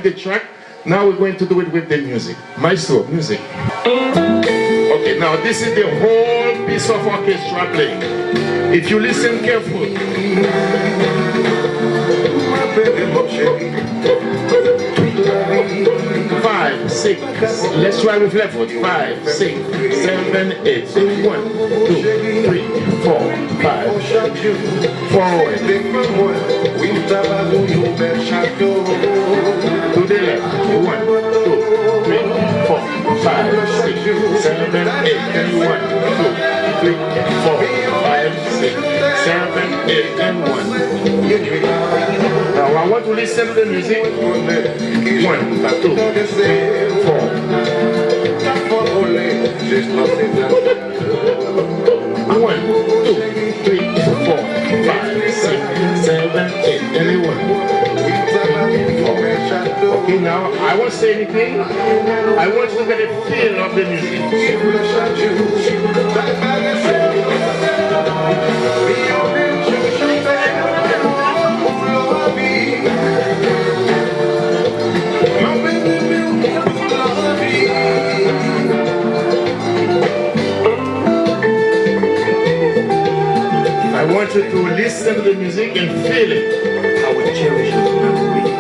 The track, now we're going to do it with the music. Maestro, music. Okay, now this is the whole piece of orchestra playing. If you listen carefully. 5, 6, let's try with left foot. 5, 6, 7, 8. 1, 2, 3, 4, 5. Forward. To the left. 1, 2, 3, 4, 5, 6, 7, 8. And 1, 2, 3, 4, 5, 6, 7, 8, and 1. Now I want to listen to the music. 1, 2, 3, 4. 1, 2, 3, 4, 5, 6, 7, 8, and 1. Okay, now I won't say anything. I want you to get a feel of the music. I want you to listen to the music and feel it. I will cherish those memories.